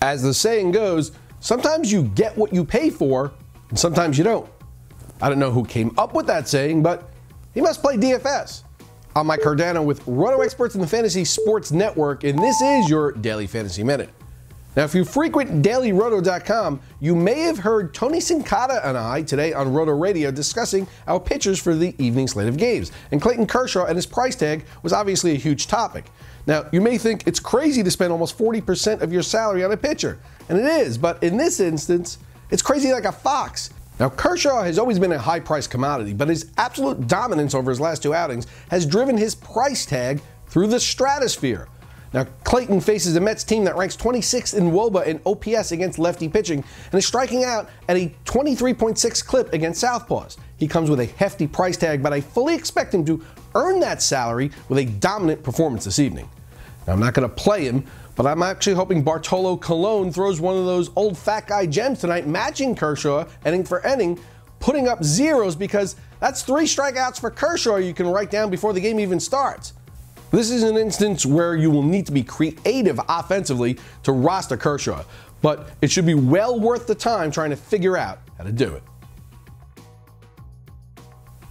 As the saying goes, sometimes you get what you pay for, and sometimes you don't. I don't know who came up with that saying, but he must play DFS. I'm Mike Cardano with RotoExperts in the Fantasy Sports Network, and this is your Daily Fantasy Minute. Now, if you frequent dailyroto.com, you may have heard Tony Sincata and I today on Roto Radio discussing our pitchers for the evening slate of games. And Clayton Kershaw and his price tag was obviously a huge topic. Now, you may think it's crazy to spend almost 40% of your salary on a pitcher. And it is, but in this instance, it's crazy like a fox. Now, Kershaw has always been a high-priced commodity, but his absolute dominance over his last two outings has driven his price tag through the stratosphere. Now, Clayton faces a Mets team that ranks 26th in WOBA and OPS against lefty pitching and is striking out at a 23.6 clip against southpaws. He comes with a hefty price tag, but I fully expect him to earn that salary with a dominant performance this evening. Now, I'm not going to play him, but I'm actually hoping Bartolo Colon throws one of those old fat guy gems tonight, matching Kershaw inning for inning, putting up zeros, because that's 3 strikeouts for Kershaw you can write down before the game even starts. This is an instance where you will need to be creative offensively to roster Kershaw, but it should be well worth the time trying to figure out how to do it.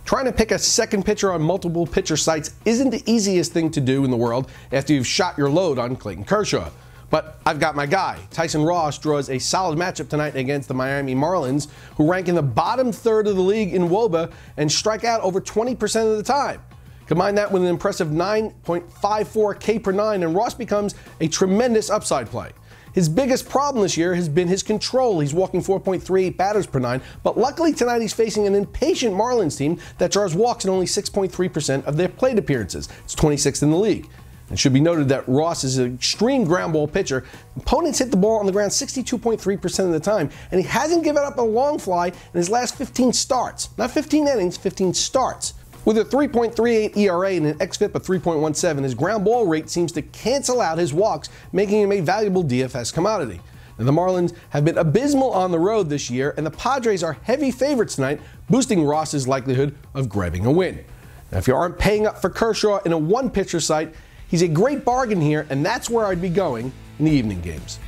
Trying to pick a second pitcher on multiple pitcher sites isn't the easiest thing to do in the world after you've shot your load on Clayton Kershaw. But I've got my guy. Tyson Ross draws a solid matchup tonight against the Miami Marlins, who rank in the bottom third of the league in WOBA and strike out over 20% of the time. Combine that with an impressive 9.54 K per nine, and Ross becomes a tremendous upside play. His biggest problem this year has been his control. He's walking 4.38 batters per nine, but luckily tonight he's facing an impatient Marlins team that draws walks in only 6.3% of their plate appearances. It's 26th in the league. It should be noted that Ross is an extreme ground ball pitcher. Opponents hit the ball on the ground 62.3% of the time, and he hasn't given up a long fly in his last 15 starts. Not 15 innings, 15 starts. With a 3.38 ERA and an xFIP of 3.17, his ground ball rate seems to cancel out his walks, making him a valuable DFS commodity. Now, the Marlins have been abysmal on the road this year, and the Padres are heavy favorites tonight, boosting Ross's likelihood of grabbing a win. Now, if you aren't paying up for Kershaw in a one-pitcher site, he's a great bargain here, and that's where I'd be going in the evening games.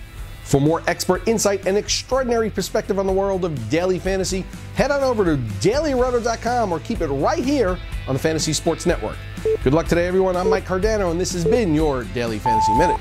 For more expert insight and extraordinary perspective on the world of daily fantasy, head on over to dailyroto.com or keep it right here on the Fantasy Sports Network. Good luck today, everyone. I'm Mike Cardano, and this has been your Daily Fantasy Minute.